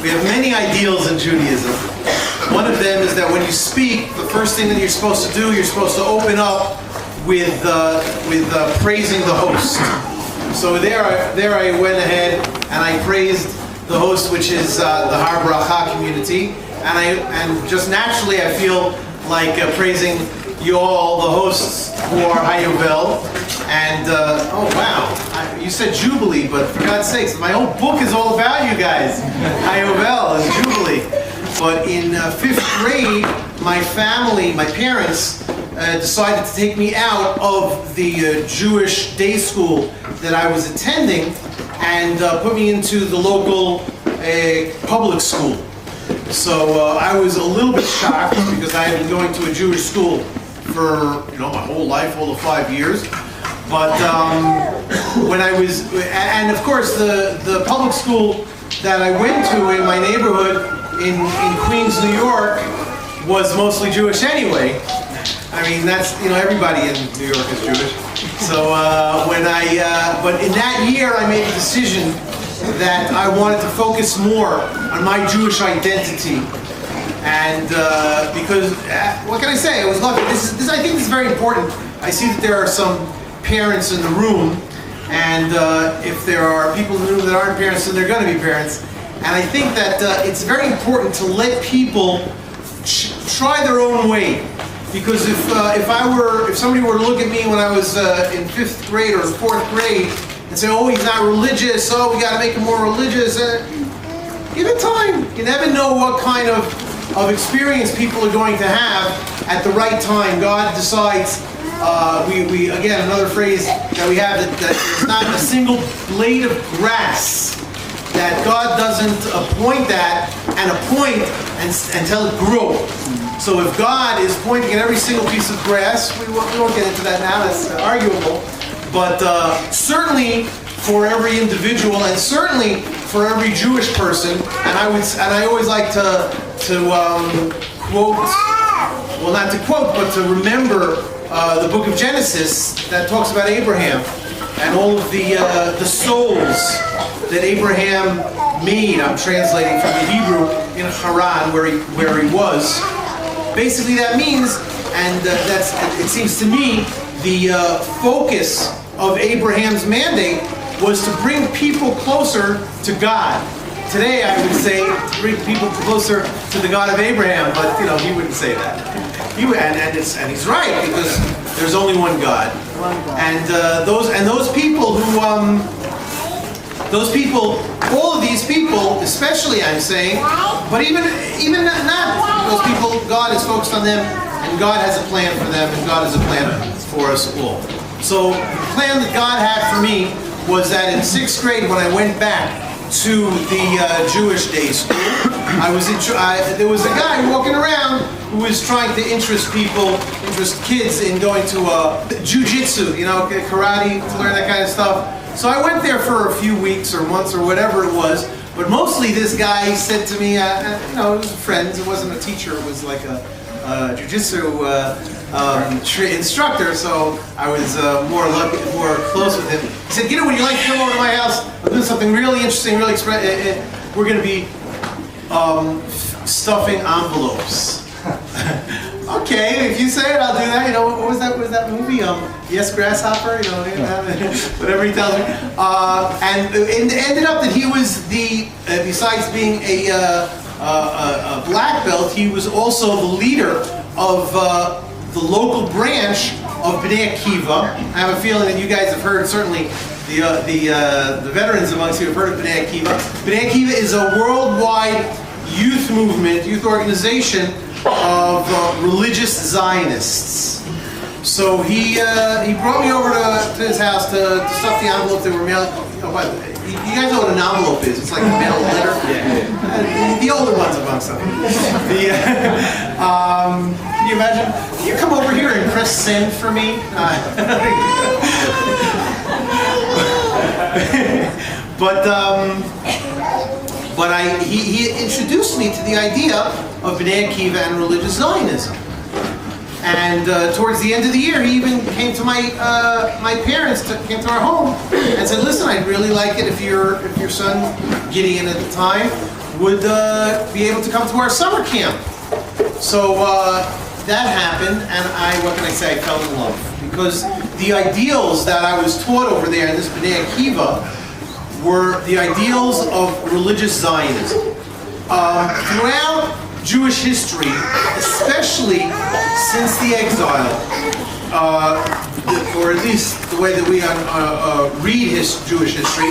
We have many ideals in Judaism. One of them is that when you speak, the first thing that you're supposed to do, you're supposed to open up with praising the host. So there I went ahead and I praised the host, which is the Har Bracha community, and just naturally I feel like praising you all, the hosts who are Hayovel, and oh wow, you said Jubilee, but for God's sakes, my whole book is all about you guys, Hayovel and Jubilee. But in 5th grade, my family, my parents, decided to take me out of the Jewish day school that I was attending and put me into the local public school. So I was a little bit shocked because I had been going to a Jewish school for my whole life, all of 5 years. But when I was, and of course the public school that I went to in my neighborhood in Queens, New York, was mostly Jewish anyway. I mean, that's, everybody in New York is Jewish. So but in that year I made a decision that I wanted to focus more on my Jewish identity. And because, what can I say? I was lucky. I think this is very important. I see that there are some parents in the room, and if there are people in the room that aren't parents, then they're going to be parents. And I think that it's very important to let people try their own way. Because if somebody were to look at me when I was in 5th grade or 4th grade and say, oh, he's not religious, oh, we got to make him more religious, give it time. You never know what kind of experience people are going to have at the right time. God decides. We again, another phrase that we have, that it's not a single blade of grass, that God doesn't appoint that and until it grows. So if God is pointing at every single piece of grass, we won't get into that now, that's arguable, but certainly for every individual, and certainly for every Jewish person, and I always like to quote, well, not to quote, but to remember the book of Genesis that talks about Abraham and all of the souls that Abraham made. I'm translating from the Hebrew in Haran, where he was. Basically, that means, and it seems to me, the focus of Abraham's mandate was to bring people closer to God. Today, I would say bring people closer to the God of Abraham, but he wouldn't say that. And he's right, because there's only one God. And those people who all of these people, especially, I'm saying, but even not those people, God is focused on them, and God has a plan for them, and God has a plan for us all. So the plan that God had for me was that in 6th grade, when I went back to the Jewish day school, there was a guy walking around who was trying to interest kids in going to jiu-jitsu, karate, to learn that kind of stuff. So I went there for a few weeks or months or whatever it was, but mostly this guy said to me, it was friends, it wasn't a teacher, it was like a jiu-jitsu instructor, so I was more close with him. He said, Gidon, would you like to come over to my house? I'm doing something really interesting, really we're going to be stuffing envelopes. Okay, if you say it, I'll do that. What was that movie? Yes, Grasshopper. Whatever he tells me. And it ended up that he was besides being a black belt, he was also the leader of the local branch of Bnei Akiva. I have a feeling that you guys have heard, certainly the veterans amongst you have heard of Bnei Akiva. Bnei Akiva is a worldwide youth movement, youth organization of religious Zionists. So he brought me over to his house to stuff the envelope that were mailed. You guys know what an envelope is? It's like a mail letter. Yeah. The older ones amongst them. Can you imagine? Can you come over here and press send for me? But he introduced me to the idea of Bnei Akiva and religious Zionism. And towards the end of the year, he even came to my parents, came to our home, and said, "Listen, I'd really like it if your son Gideon at the time would be able to come to our summer camp. So that happened, and what can I say, I fell in love. Because the ideals that I was taught over there in this B'nai Akiva were the ideals of religious Zionism. Throughout Jewish history, especially since the exile, or at least the way that we read Jewish history,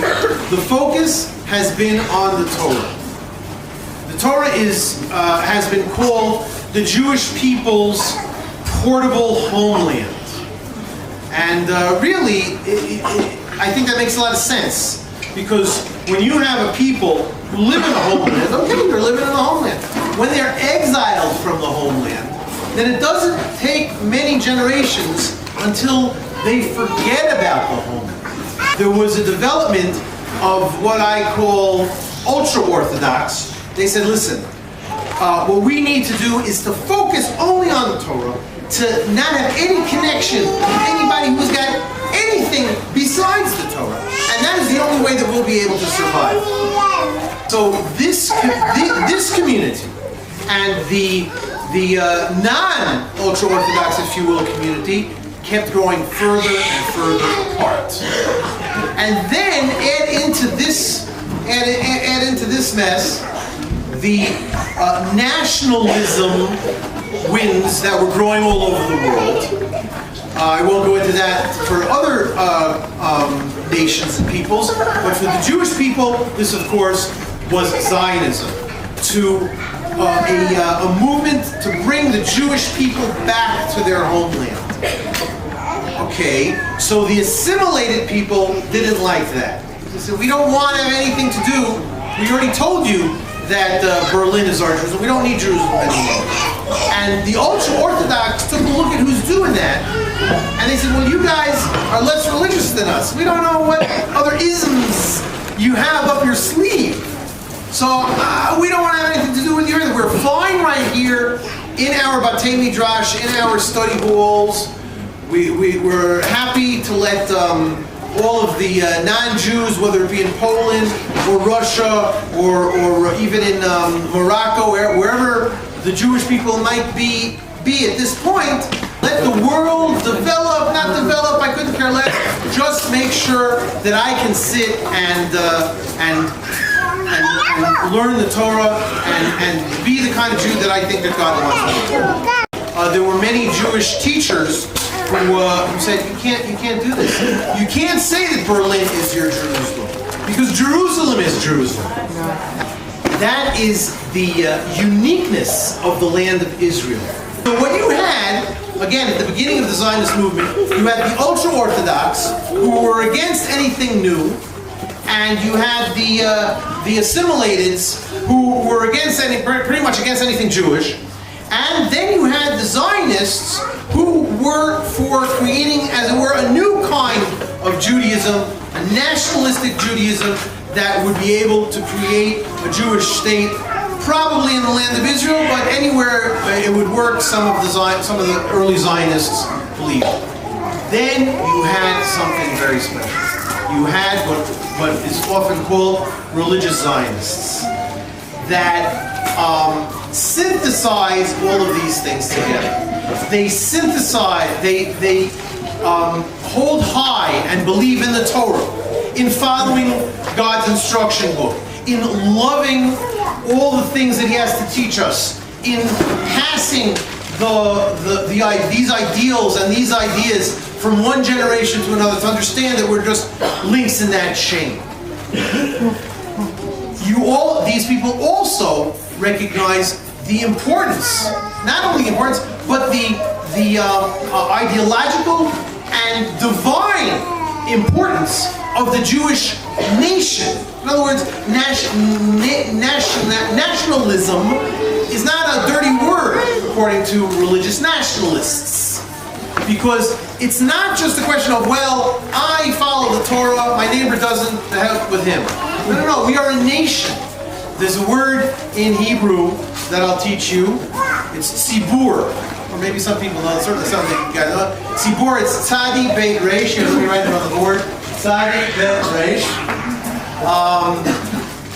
the focus has been on the Torah. The Torah has been called the Jewish people's portable homeland. And really, I think that makes a lot of sense. Because when you have a people who live in a homeland, okay, they're living in a homeland. When they're exiled from the homeland, then it doesn't take many generations until they forget about the homeland. There was a development of what I call ultra-Orthodox. They said, listen, what we need to do is to focus only on the Torah, to not have any connection with anybody who's got anything besides the Torah. And that is the only way that we'll be able to survive. So this community and the non-ultra-Orthodox, if you will, community kept growing further and further apart. And then add into this mess the nationalism winds that were growing all over the world. I won't go into that for other nations and peoples, but for the Jewish people, this of course was Zionism, a movement to bring the Jewish people back to their homeland. Okay, so the assimilated people didn't like that. They said, we don't want to have anything to do. We already told you that Berlin is our Jerusalem. We don't need Jerusalem anymore. And the ultra-Orthodox took a look at who's doing that, and they said, well, you guys are less religious than us. We don't know what other isms you have up your sleeve. So we don't want to have anything to do with you either. We're fine right here in our Batei Midrash, in our study halls. We're happy to let all of the non-Jews, whether it be in Poland or Russia or even in Morocco, wherever the Jewish people might be at this point, let the world develop, not develop, I couldn't care less. Just make sure that I can sit and learn the Torah and be the kind of Jew that I think that God wants me to be. There were many Jewish teachers who said, you can't do this. You can't say that Berlin is your Jerusalem, because Jerusalem is Jerusalem. That is the uniqueness of the land of Israel. So what you had, again, at the beginning of the Zionist movement, you had the ultra-Orthodox, who were against anything new, and you had the assimilateds, who were pretty much against anything Jewish. And then you had the Zionists, who were for creating, as it were, a new kind of Judaism, a nationalistic Judaism that would be able to create a Jewish state, probably in the land of Israel, but anywhere it would work, some of the early Zionists believed. Then you had something very special. You had what is often called religious Zionists that synthesize all of these things together. They synthesize, they hold high and believe in the Torah, in following God's instruction book, in loving all the things that He has to teach us, in passing these ideals and these ideas from one generation to another, to understand that we're just links in that chain. These people also recognize the importance, not only the importance, but the ideological and divine importance of the Jewish nation. In other words, nationalism is not a dirty word according to religious nationalists. Because it's not just a question of, well, I follow the Torah, my neighbor doesn't, to help with him. No, we are a nation. There's a word in Hebrew that I'll teach you. It's tzibur. Or maybe some people know, certainly some of you guys know. Tzibur, it's tzadi beit reish. Let me write it on the board. Tzadi beit reish.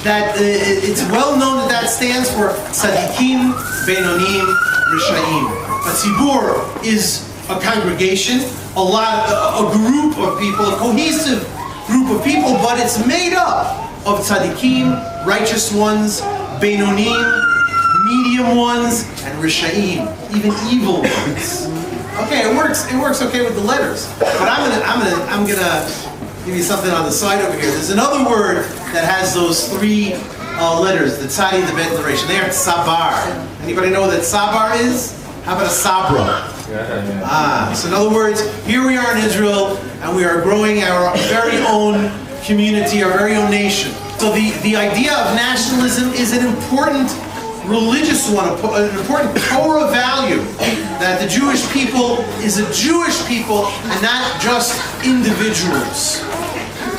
that it's well known that stands for Tzadikim, Beinonim, Rishaim. A tzibur is a congregation, a group of people, a cohesive group of people, but it's made up of tzadikim, righteous ones, beinonim, medium ones, and rishaim, even evil ones. Okay, it works okay with the letters. But I'm gonna give you something on the side over here. There's another word that has those three letters, the tzadi, the bet, and the resh. They are sabar. Anybody know what that sabar is? How about a sabra? So in other words, here we are in Israel, and we are growing our very own community, our very own nation. So the idea of nationalism is an important religious one, an important Torah value, that the Jewish people is a Jewish people and not just individuals.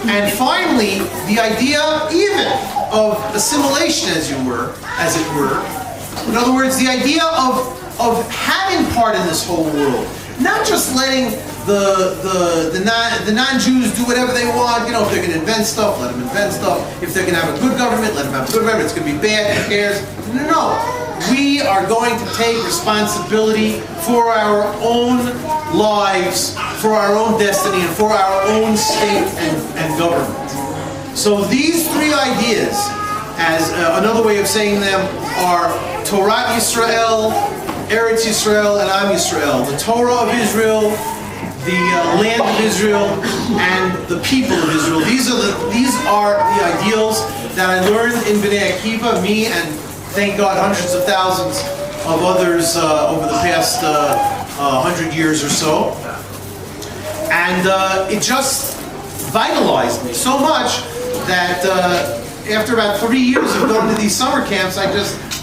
And finally, the idea even of assimilation, as it were. In other words, the idea of having part in this whole world, not just letting the non-Jews do whatever they want. You know, if they're going to invent stuff, let them invent stuff. If they're going to have a good government, let them have a good government. It's going to be bad, who cares? No. We are going to take responsibility for our own lives, for our own destiny, and for our own state and government. So these three ideas, as another way of saying them, are Torah Yisrael, Eretz Yisrael, and Am Yisrael. The Torah of Israel, the land of Israel, and the people of Israel. These are the ideals that I learned in Bnei Akiva, me and thank God hundreds of thousands of others over the past 100 years or so. And it just vitalized me so much that after about 3 years of going to these summer camps,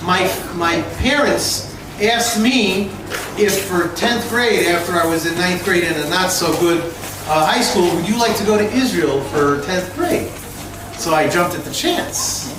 my parents asked me if for 10th grade, after I was in 9th grade in a not so good high school, would you like to go to Israel for 10th grade? So I jumped at the chance.